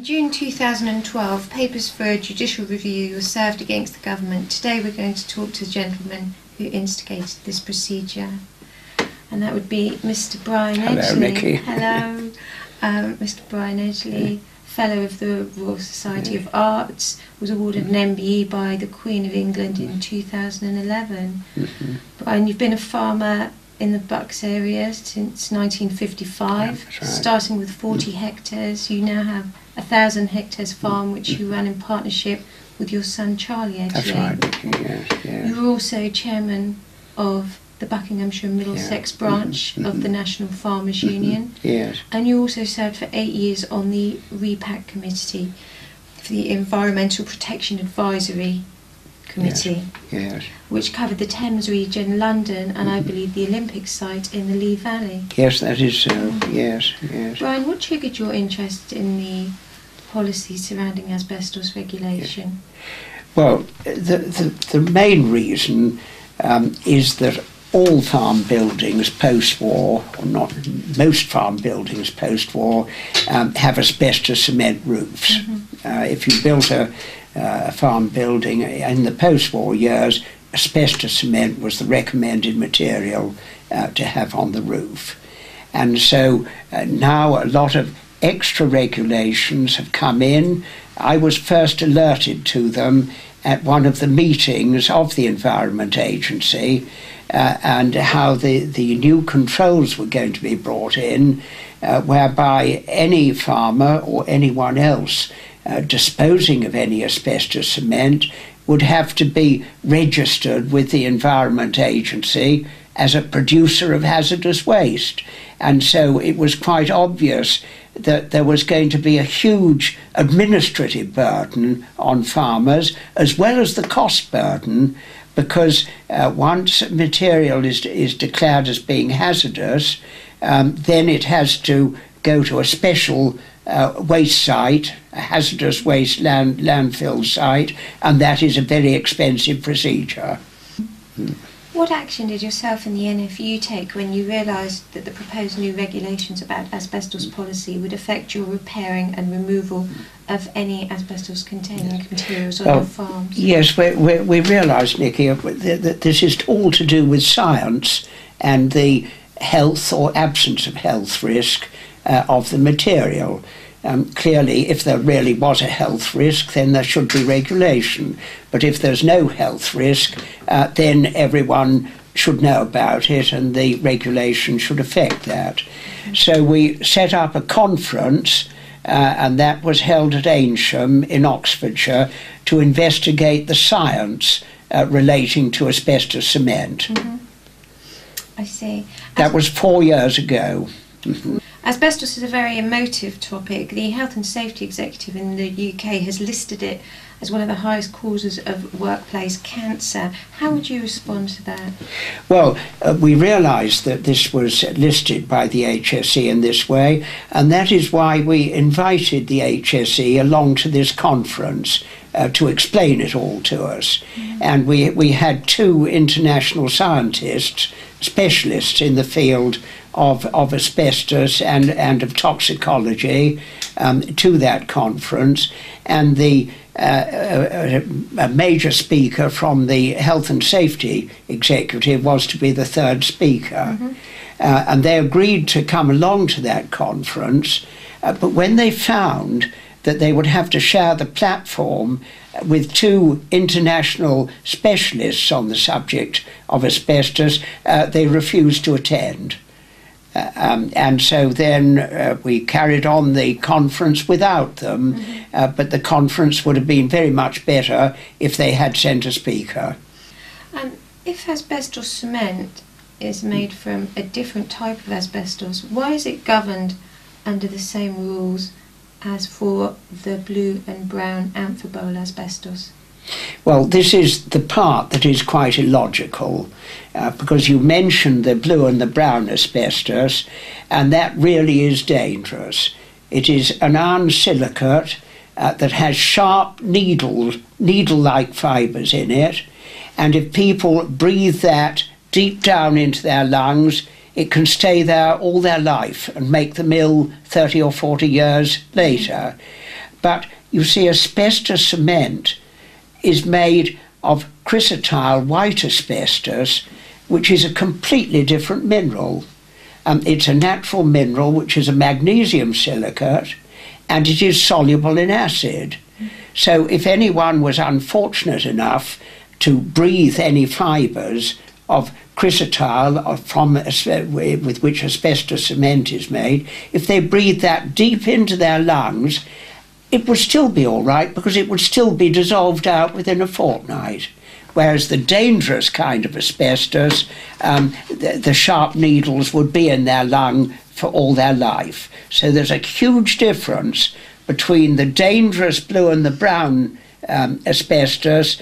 In June 2012, papers for a judicial review were served against the government. Today we're going to talk to the gentleman who instigated this procedure, and that would be Mr. Bryan Edgley. Hello, Nikki. Hello, Mr. Bryan Edgley, Fellow of the Royal Society of Arts, was awarded an MBE by the Queen of England in 2011. Bryan, you've been a farmer in the Bucks area since 1955, that's right. Starting with 40 hectares. You now have 1,000 hectares farm, which you run in partnership with your son Charlie Edgley. That's right, Nikki, yes. You were also chairman of the Buckinghamshire and Middlesex branch of the National Farmers Union. Yes. And you also served for 8 years on the REPAC committee, for the Environmental Protection Advisory Committee, Yes. which covered the Thames region, London, and I believe the Olympic site in the Lee Valley. Yes, that is so. Yes. Bryan, what triggered your interest in the policy surrounding asbestos regulation? Well, the main reason is that all farm buildings post-war, or not most farm buildings post-war, have asbestos cement roofs. If you built a farm building in the post-war years, asbestos cement was the recommended material to have on the roof. And so now a lot of extra regulations have come in. I was first alerted to them at one of the meetings of the Environment Agency, and how the new controls were going to be brought in, whereby any farmer or anyone else disposing of any asbestos cement would have to be registered with the Environment Agency as a producer of hazardous waste. And so it was quite obvious that there was going to be a huge administrative burden on farmers, as well as the cost burden, because once material is declared as being hazardous, then it has to go to a special waste site, a hazardous waste landfill site, and that is a very expensive procedure. What action did yourself and the NFU take when you realised that the proposed new regulations about asbestos policy would affect your repairing and removal of any asbestos-containing materials on your farms? Yes, we realised, Nikki, that this is all to do with science and the health or absence of health risk of the material. Clearly, if there really was a health risk, then there should be regulation. But if there's no health risk, then everyone should know about it, and the regulation should affect that. So we set up a conference, and that was held at Aynsham in Oxfordshire, to investigate the science relating to asbestos cement. I see. That was 4 years ago. Asbestos is a very emotive topic. The Health and Safety Executive in the UK has listed it as one of the highest causes of workplace cancer. How would you respond to that? Well, we realised that this was listed by the HSE in this way, and that is why we invited the HSE along to this conference to explain it all to us. And we had two international scientists, specialists in the field of asbestos and of toxicology, to that conference, and a major speaker from the Health and Safety Executive was to be the third speaker. And they agreed to come along to that conference, but when they found that they would have to share the platform with two international specialists on the subject of asbestos, they refused to attend. And so then we carried on the conference without them, but the conference would have been very much better if they had sent a speaker. If asbestos cement is made from a different type of asbestos, why is it governed under the same rules as for the blue and brown amphibole asbestos? Well, this is the part that is quite illogical, because you mentioned the blue and the brown asbestos, and that really is dangerous. It is an iron silicate that has sharp needle-like fibres in it, and if people breathe that deep down into their lungs, it can stay there all their life and make them ill 30 or 40 years later. But you see, asbestos cement is made of chrysotile white asbestos, which is a completely different mineral. It's a natural mineral which is a magnesium silicate, and it is soluble in acid. So if anyone was unfortunate enough to breathe any fibres of chrysotile with which asbestos cement is made, if they breathed that deep into their lungs, it would still be all right, because it would still be dissolved out within a fortnight. Whereas the dangerous kind of asbestos, the sharp needles would be in their lung for all their life. So there's a huge difference between the dangerous blue and the brown asbestos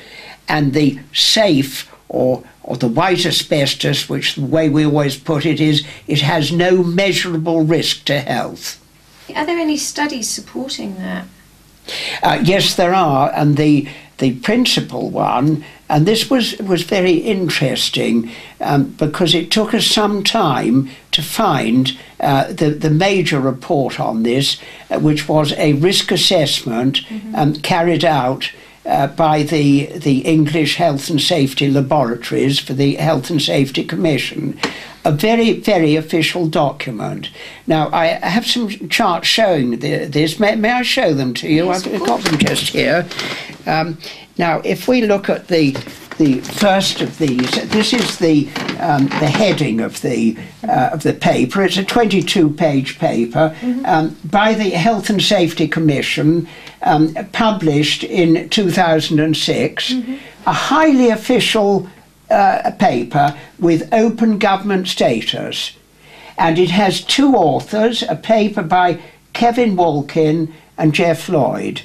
and the safe or the white asbestos, which the way we always put it is, it has no measurable risk to health. Are there any studies supporting that? Yes, there are, and the principal one, and this was very interesting because it took us some time to find the major report on this, which was a risk assessment carried out by the English Health and Safety Laboratories for the Health and Safety Commission. A very, very official document. Now, I have some charts showing this. May I show them to you? Yes, I've got them just here. Now, if we look at the first of these, this is the heading of the paper. It's a 22-page paper by the Health and Safety Commission, published in 2006. A highly official paper with open government status, and it has two authors, a paper by Kevin Walkin and Jeff Lloyd.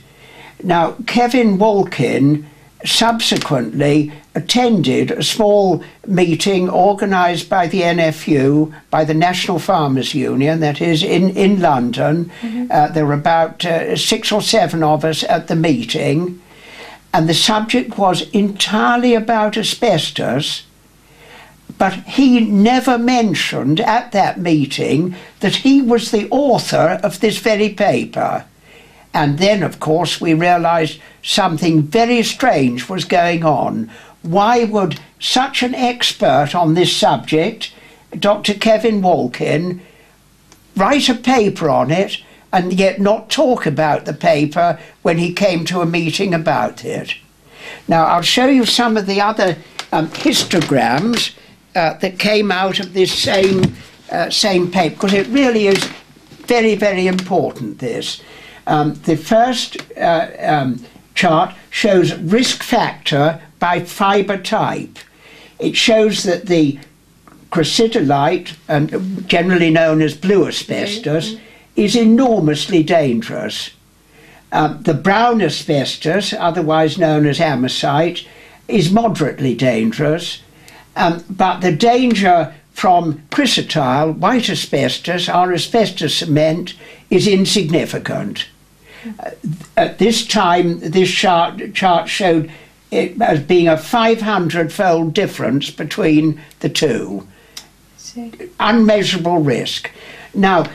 Now, Kevin Walkin subsequently attended a small meeting organised by the NFU, by the National Farmers Union, that is in London. There were about 6 or 7 of us at the meeting, and the subject was entirely about asbestos, but he never mentioned at that meeting that he was the author of this very paper. And then, of course, we realised something very strange was going on. Why would such an expert on this subject, Dr. Kevin Walkin, write a paper on it and yet not talk about the paper when he came to a meeting about it? Now, I'll show you some of the other histograms that came out of this same paper, because it really is very, very important, this. The first chart shows risk factor by fibre type. It shows that the chrysotile, generally known as blue asbestos, is enormously dangerous. The brown asbestos, otherwise known as amosite, is moderately dangerous, but the danger from chrysotile, white asbestos, or asbestos cement, is insignificant. At this time, this chart showed it as being a 500-fold difference between the two. Unmeasurable risk. Now,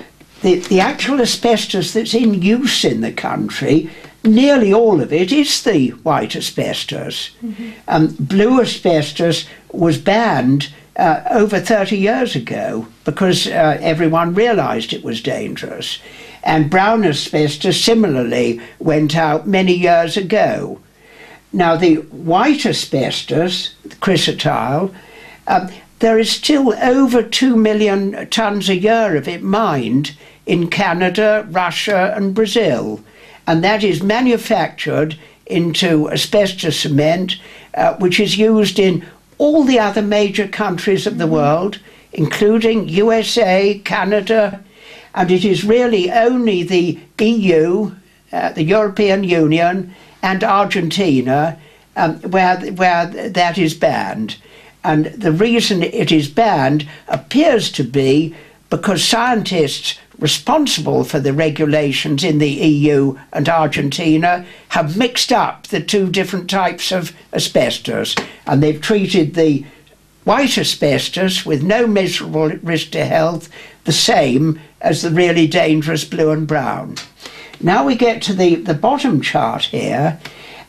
the actual asbestos that's in use in the country, nearly all of it is the white asbestos. Blue asbestos was banned over 30 years ago because everyone realised it was dangerous. And brown asbestos similarly went out many years ago. Now, the white asbestos, the chrysotile, there is still over 2 million tonnes a year of it mined in Canada, Russia and Brazil, and that is manufactured into asbestos cement, which is used in all the other major countries of the world, including USA, Canada, and it is really only the EU, the European Union and Argentina where that is banned. And the reason it is banned appears to be because scientists responsible for the regulations in the EU and Argentina have mixed up the two different types of asbestos, and they've treated the white asbestos with no measurable risk to health the same as the really dangerous blue and brown. Now we get to the bottom chart here,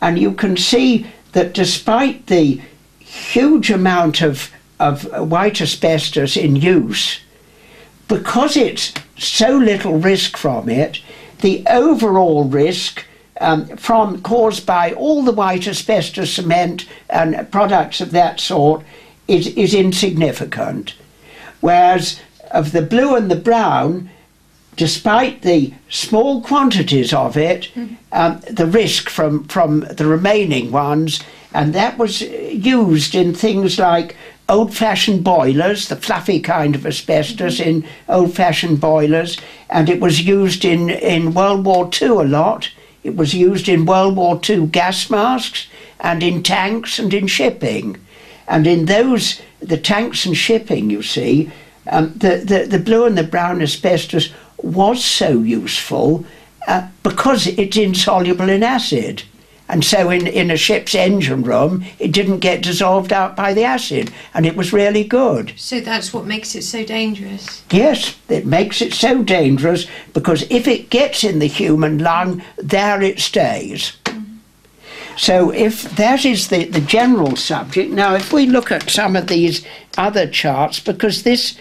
and you can see that despite the huge amount of white asbestos in use, because it's so little risk from it, the overall risk caused by all the white asbestos cement and products of that sort is insignificant. Whereas of the blue and the brown, despite the small quantities of it, the risk from the remaining ones, and that was used in things like old-fashioned boilers, the fluffy kind of asbestos in old-fashioned boilers, and it was used in World War II a lot. It was used in World War II gas masks and in tanks and in shipping. And in those, the tanks and shipping, you see, the blue and the brown asbestos was so useful because it's insoluble in acid. And so in a ship's engine room, it didn't get dissolved out by the acid, and it was really good. So that's what makes it so dangerous? Yes, it makes it so dangerous because if it gets in the human lung, there it stays. So if that is the general subject, now if we look at some of these other charts, because this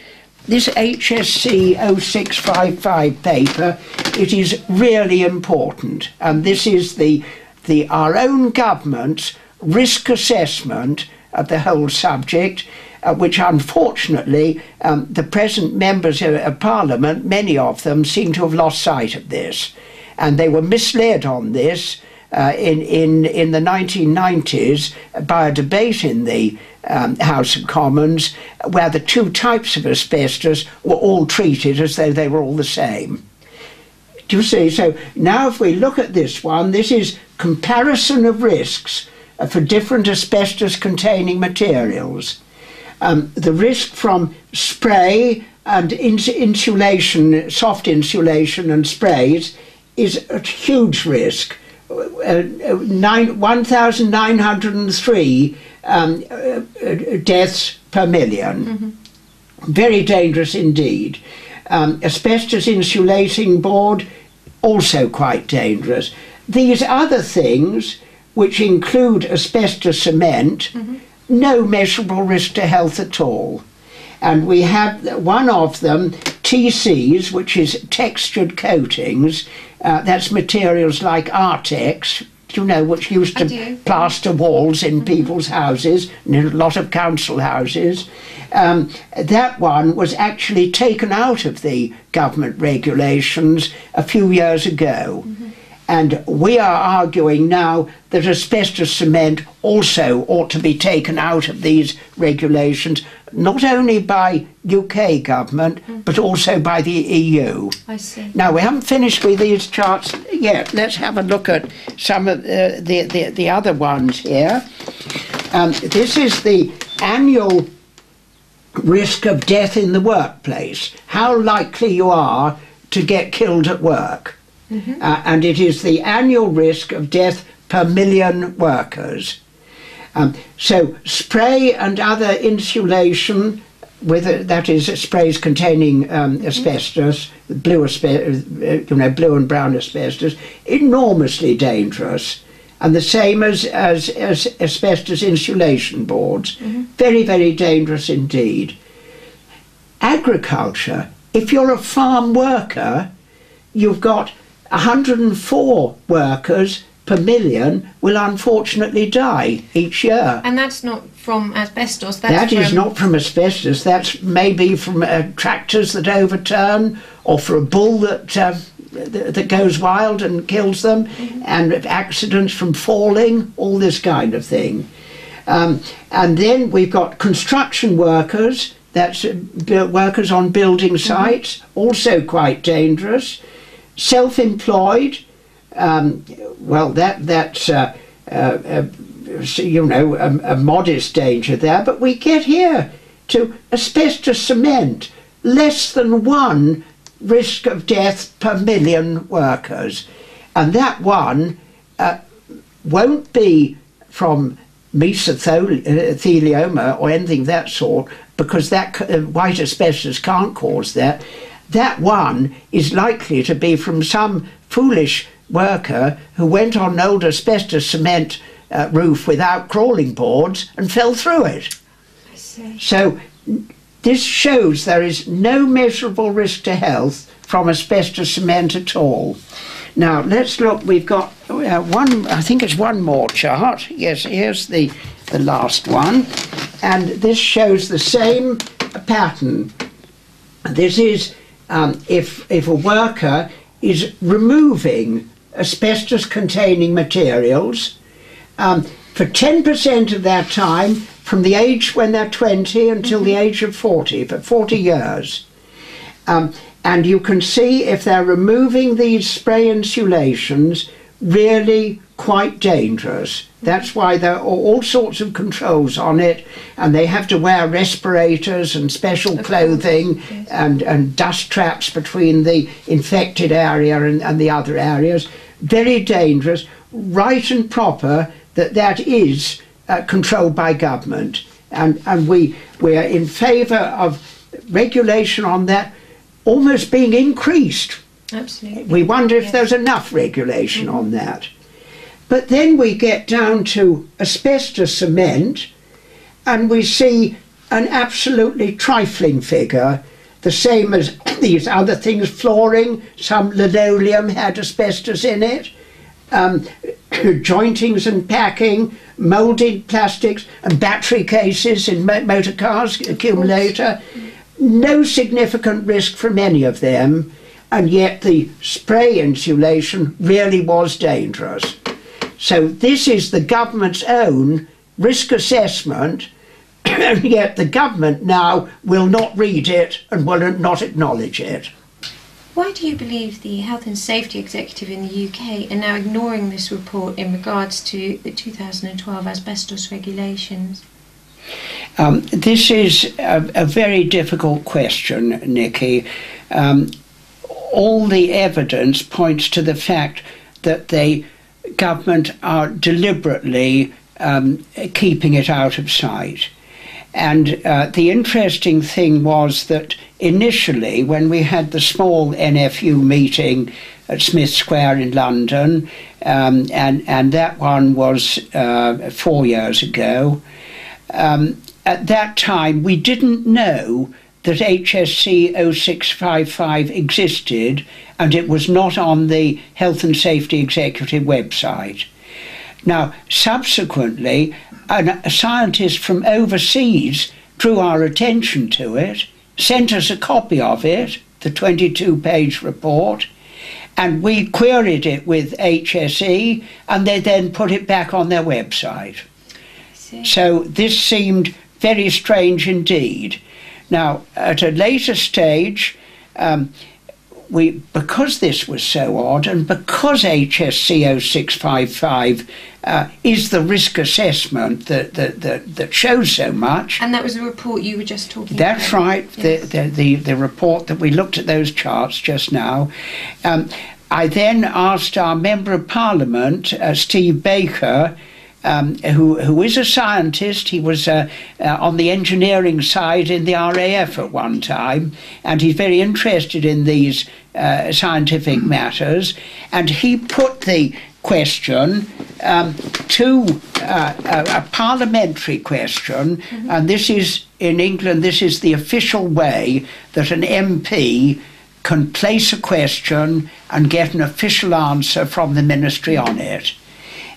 HSC 0655 paper, it is really important, and this is our own government's risk assessment of the whole subject, which unfortunately the present members of Parliament, many of them, seem to have lost sight of this, and they were misled on this in the 1990s by a debate in the House of Commons where the two types of asbestos were all treated as though they were all the same. Do you see? So now if we look at this one, this is comparison of risks for different asbestos-containing materials. The risk from spray and insulation, soft insulation and sprays is a huge risk. 1,903 deaths per million. Very dangerous indeed. Asbestos insulating board, also quite dangerous. These other things, which include asbestos cement, no measurable risk to health at all. And we have one of them, TCs, which is textured coatings. That's materials like Artex, you know, which used to plaster walls in people's houses, and in a lot of council houses. That one was actually taken out of the government regulations a few years ago. And we are arguing now that asbestos cement also ought to be taken out of these regulations, not only by UK government, but also by the EU. I see. Now, we haven't finished with these charts yet. Let's have a look at some of the other ones here. This is the annual risk of death in the workplace, how likely you are to get killed at work. And it is the annual risk of death per million workers. So spray and other insulation, that is sprays containing asbestos, blue and brown asbestos, enormously dangerous. And the same as asbestos insulation boards, very, very dangerous indeed. Agriculture, if you're a farm worker, you've got 104 workers per million will unfortunately die each year. And that's not from asbestos? That is not from asbestos. That's maybe from tractors that overturn, or for a bull that goes wild and kills them, and accidents from falling, all this kind of thing. And then we've got construction workers, that's workers on building sites, also quite dangerous. Self-employed, well, that's a modest danger there, but we get here to asbestos cement, less than 1 risk of death per million workers, and that one won't be from mesothelioma or anything of that sort, because that white asbestos can't cause that. That one is likely to be from some foolish worker who went on an old asbestos cement roof without crawling boards and fell through it. I see. So this shows there is no measurable risk to health from asbestos cement at all. Now let's look, we've got one, I think it's one more chart. Yes, here's the last one. And this shows the same pattern. This is if a worker is removing asbestos containing materials for 10% of their time from the age when they're 20 until the age of 40, for 40 years. And you can see if they're removing these spray insulations, really quite dangerous. That's why there are all sorts of controls on it, and they have to wear respirators and special clothing, yes, and dust traps between the infected area and the other areas. Very dangerous, right and proper that is controlled by government. And we are in favour of regulation on that almost being increased. Absolutely. We wonder if yes, there's enough regulation on that. But then we get down to asbestos cement and we see an absolutely trifling figure, the same as these other things, flooring, some linoleum had asbestos in it, jointings and packing, moulded plastics and battery cases in motor cars, accumulator. No significant risk from any of them, and yet the spray insulation really was dangerous. So this is the government's own risk assessment, and yet the government now will not read it and will not acknowledge it. Why do you believe the Health and Safety Executive in the UK are now ignoring this report in regards to the 2012 asbestos regulations? This is a very difficult question, Nikki. All the evidence points to the fact that the government are deliberately keeping it out of sight. And the interesting thing was that initially, when we had the small NFU meeting at Smith Square in London, and that one was 4 years ago, at that time we didn't know that HSC 0655 existed, and it was not on the Health and Safety Executive website. Now, subsequently, a scientist from overseas drew our attention to it, sent us a copy of it, the 22-page report, and we queried it with HSE, and they then put it back on their website. So this seemed very strange indeed. Now, at a later stage, because this was so odd, and because HSC 0655 is the risk assessment that shows so much. And that was the report you were just talking about. That's right, yes, the report that we looked at those charts just now. I then asked our Member of Parliament, Steve Baker, who is a scientist. He was on the engineering side in the RAF at one time, and he's very interested in these scientific matters, and he put the question to a parliamentary question, and this is, in England, this is the official way that an MP can place a question and get an official answer from the ministry on it.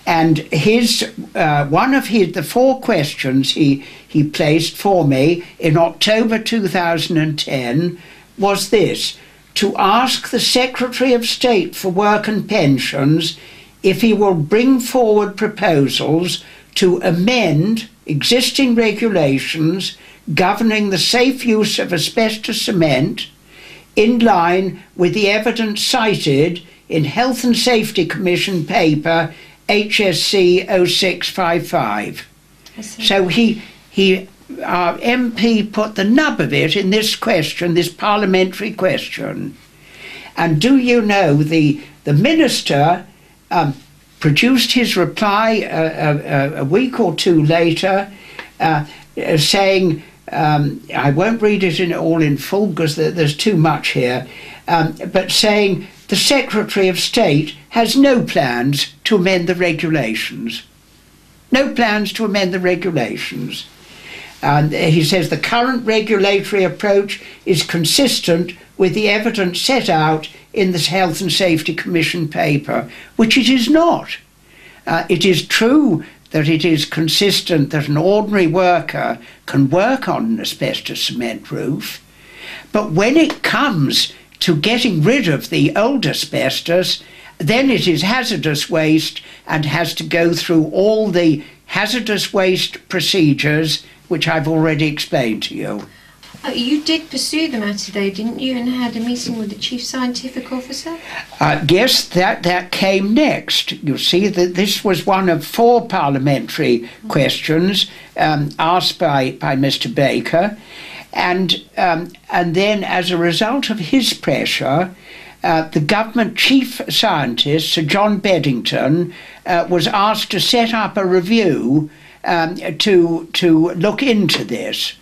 And the 4 questions he placed for me in October 2010 was this: to ask the Secretary of State for Work and Pensions if he will bring forward proposals to amend existing regulations governing the safe use of asbestos cement in line with the evidence cited in Health and Safety Commission paper HSC 0655. So our MP put the nub of it in this question, this parliamentary question. And do you know, the minister produced his reply a week or two later, saying, I won't read it all in full because there's too much here, but saying the Secretary of State has no plans to amend the regulations. No plans to amend the regulations. And he says the current regulatory approach is consistent with the evidence set out in the Health and Safety Commission paper, which it is not. It is true that it is consistent that an ordinary worker can work on an asbestos cement roof, but when it comes to getting rid of the old asbestos, then it is hazardous waste and has to go through all the hazardous waste procedures which I've already explained to you. You did pursue the matter though, didn't you, and had a meeting with the Chief Scientific Officer? Yes, that came next. You see, that this was one of 4 parliamentary questions asked by Mr. Baker, and then as a result of his pressure, the government chief scientist, Sir John Beddington, was asked to set up a review to look into this.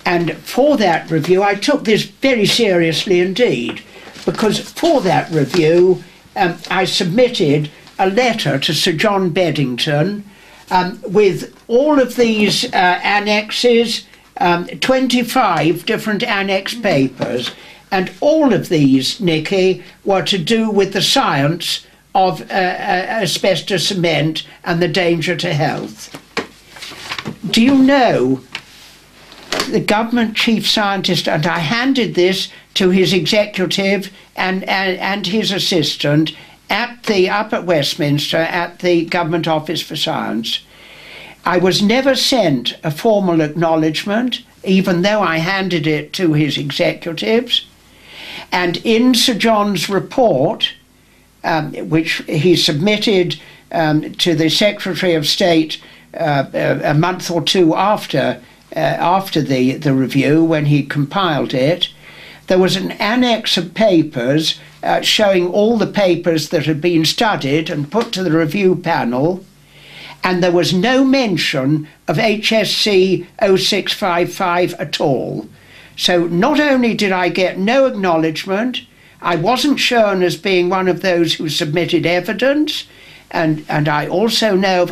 And for that review, I took this very seriously indeed, because for that review, I submitted a letter to Sir John Beddington with all of these annexes, 25 different annex papers, and all of these, Nikki, were to do with the science of asbestos cement and the danger to health. Do you know, the government chief scientist, and I handed this to his executive and his assistant up at Westminster at the Government Office for Science. I was never sent a formal acknowledgement, even though I handed it to his executives. And in Sir John's report, which he submitted to the Secretary of State a month or two after the review, when he compiled it, there was an annex of papers showing all the papers that had been studied and put to the review panel, and there was no mention of HSC 0655 at all. So not only did I get no acknowledgement, I wasn't shown as being one of those who submitted evidence, and I also know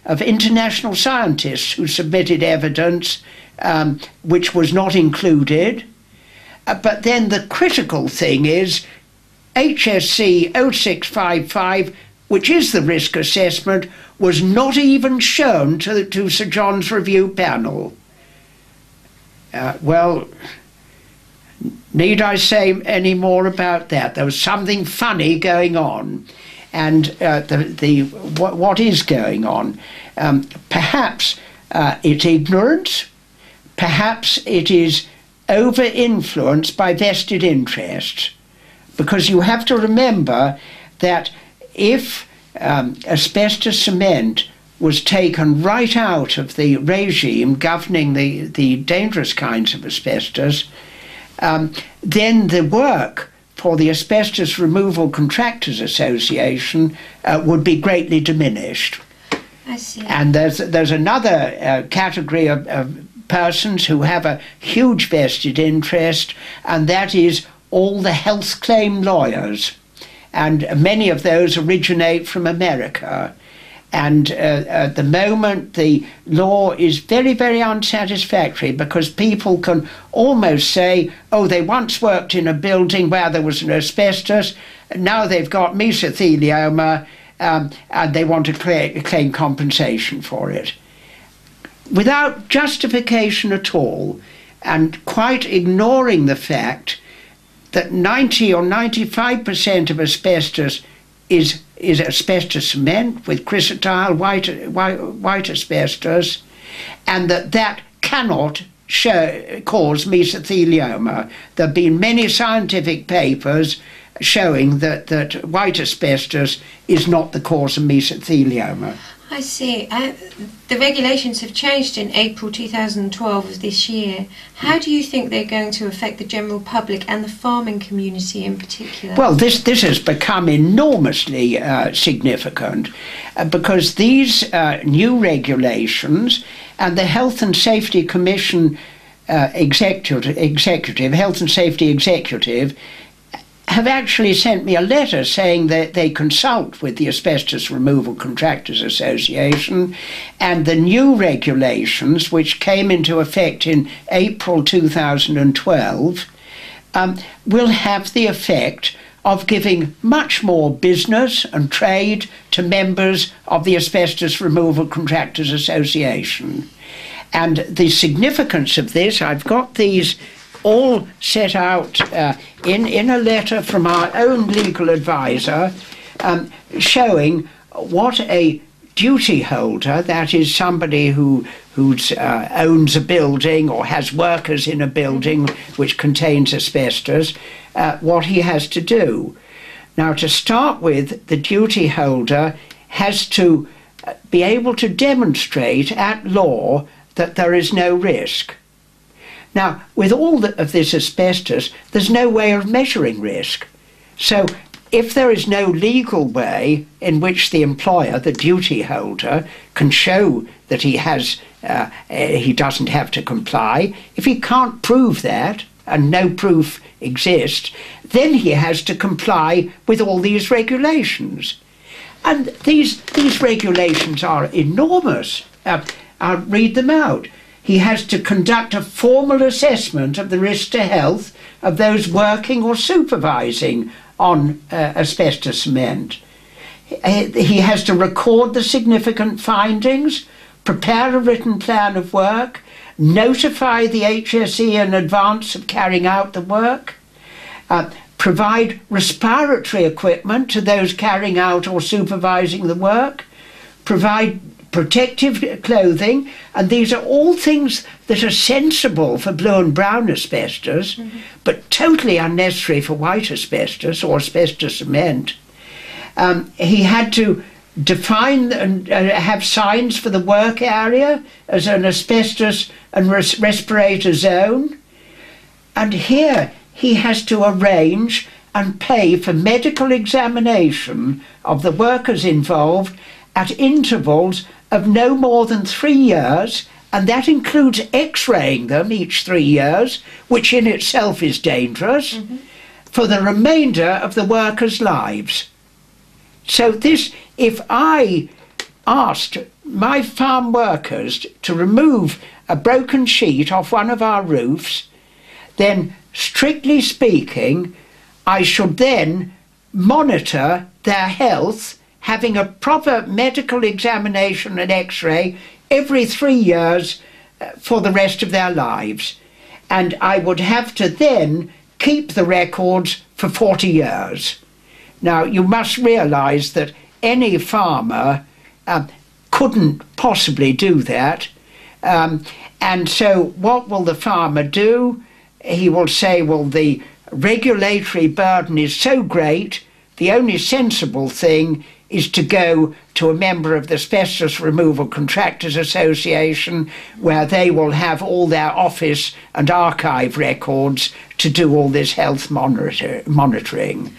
of international scientists who submitted evidence which was not included. But then the critical thing is HSC 0655, which is the risk assessment, was not even shown to Sir John's review panel. Well, need I say any more about that? There was something funny going on. And what is going on? Perhaps it's ignorance, perhaps it is over-influenced by vested interests, because you have to remember that if asbestos cement was taken right out of the regime governing the dangerous kinds of asbestos, then the work for the Asbestos Removal Contractors Association would be greatly diminished. I see. And there's another category of persons who have a huge vested interest, and that is all the health claim lawyers. And many of those originate from America. And at the moment, the law is very, very unsatisfactory, because people can almost say, oh, they once worked in a building where there was an asbestos, now they've got mesothelioma, and they want to claim compensation for it. Without justification at all, and quite ignoring the fact that 90 or 95% of asbestos is asbestos cement with chrysotile, white asbestos, and that cannot cause mesothelioma. There have been many scientific papers showing that white asbestos is not the cause of mesothelioma. I see. The regulations have changed in April 2012 of this year. How do you think they're going to affect the general public and the farming community in particular? Well, this has become enormously significant because these new regulations and the Health and Safety Commission Health and Safety Executive, have actually sent me a letter saying that they consult with the Asbestos Removal Contractors Association, and the new regulations, which came into effect in April 2012, will have the effect of giving much more business and trade to members of the Asbestos Removal Contractors Association. And the significance of this, I've got these all set out in a letter from our own legal advisor, showing what a duty holder, that is somebody who owns a building or has workers in a building which contains asbestos, what he has to do. Now, to start with, the duty holder has to be able to demonstrate at law that there is no risk. Now, with all of this asbestos, there's no way of measuring risk. So if there is no legal way in which the employer, the duty holder, can show that he doesn't have to comply, if he can't prove that, and no proof exists, then he has to comply with all these regulations. And these regulations are enormous. I'll read them out. He has to conduct a formal assessment of the risk to health of those working or supervising on asbestos cement. He has to record the significant findings, prepare a written plan of work, notify the HSE in advance of carrying out the work, provide respiratory equipment to those carrying out or supervising the work, provide protective clothing, and these are all things that are sensible for blue and brown asbestos, but totally unnecessary for white asbestos or asbestos cement. He had to define and have signs for the work area as an asbestos and respirator zone, and here he has to arrange and pay for medical examination of the workers involved at intervals of no more than 3 years, and that includes x-raying them each 3 years, which in itself is dangerous, for the remainder of the workers' lives. So this, if I asked my farm workers to remove a broken sheet off one of our roofs, then strictly speaking, I should then monitor their health, having a proper medical examination and x-ray every 3 years for the rest of their lives. And I would have to then keep the records for 40 years. Now, you must realise that any farmer couldn't possibly do that. And so what will the farmer do? He will say, well, the regulatory burden is so great, the only sensible thing is to go to a member of the Asbestos Removal Contractors Association, where they will have all their office and archive records to do all this health monitoring.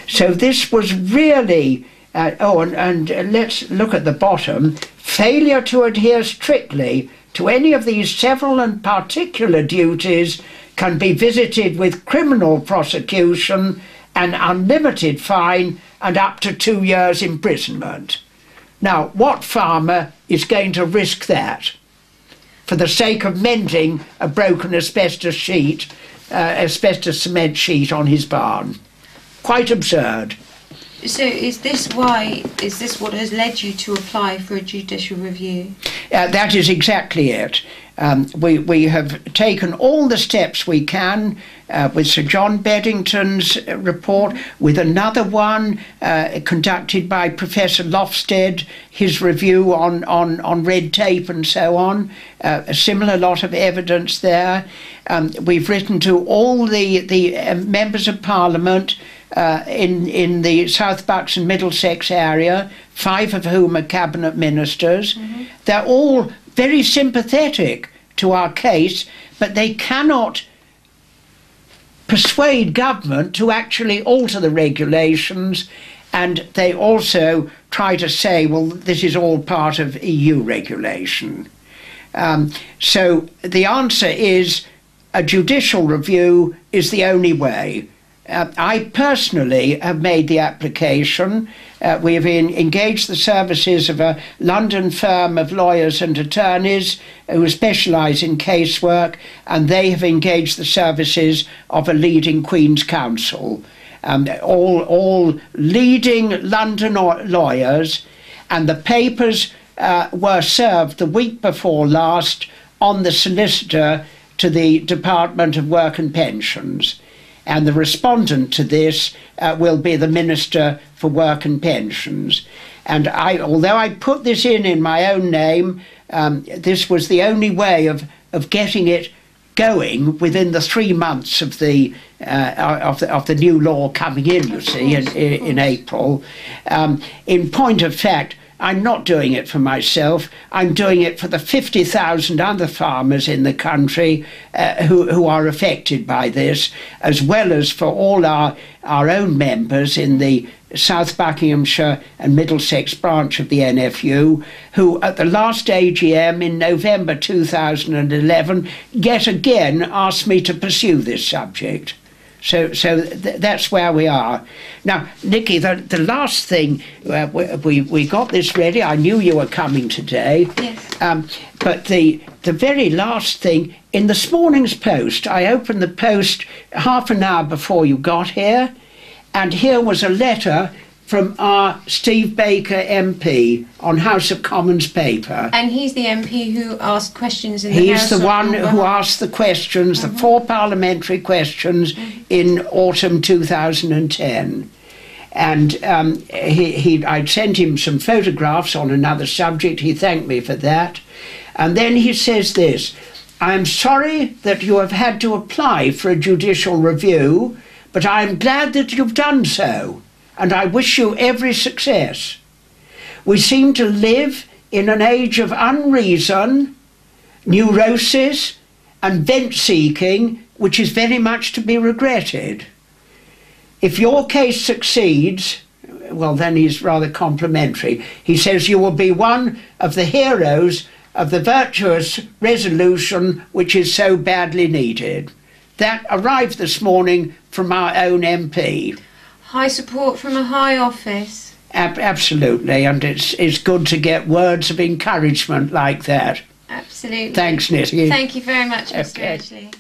So this was really, and let's look at the bottom, failure to adhere strictly to any of these several and particular duties can be visited with criminal prosecution, an unlimited fine, and up to 2 years imprisonment. Now, what farmer is going to risk that for the sake of mending a broken asbestos cement sheet on his barn? Quite absurd. So is this what has led you to apply for a judicial review? That is exactly it. We have taken all the steps we can with Sir John Beddington's report, with another one conducted by Professor Lofsted, his review on red tape and so on, a similar lot of evidence there. We've written to all the members of Parliament in the South Bucks and Middlesex area, 5 of whom are cabinet ministers. They're all very sympathetic to our case, but they cannot persuade government to actually alter the regulations, and they also try to say, well, this is all part of EU regulation. So the answer is a judicial review is the only way. I personally have made the application. We have engaged the services of a London firm of lawyers and attorneys who specialise in casework, and they have engaged the services of a leading Queen's Counsel. All leading London lawyers, and the papers were served the week before last on the solicitor to the Department of Work and Pensions. And the respondent to this will be the Minister for Work and Pensions. And although I put this in my own name, this was the only way of getting it going within the 3 months of the new law coming in, you see, in April. In point of fact, I'm not doing it for myself. I'm doing it for the 50,000 other farmers in the country who are affected by this, as well as for all our own members in the South Buckinghamshire and Middlesex branch of the NFU, who at the last AGM in November 2011 yet again asked me to pursue this subject. So that's where we are. Now, Nikki, the last thing, we got this ready. I knew you were coming today. Yes. But the very last thing, in this morning's post, I opened the post half an hour before you got here, and here was a letter from our Steve Baker MP on House of Commons paper. And he's the MP who asked questions in the House. He's the one who asked the questions, the 4 parliamentary questions in autumn 2010. And I'd sent him some photographs on another subject. He thanked me for that. And then he says this: "I am sorry that you have had to apply for a judicial review, but I am glad that you've done so, and I wish you every success. We seem to live in an age of unreason, neurosis, and vent-seeking, which is very much to be regretted. If your case succeeds," well, then he's rather complimentary. He says, "you will be one of the heroes of the virtuous resolution which is so badly needed." That arrived this morning from our own MP. High support from a high office. Absolutely, and it's good to get words of encouragement like that. Absolutely. Thanks, Nitty. Thank you very much, Mr. Edgley.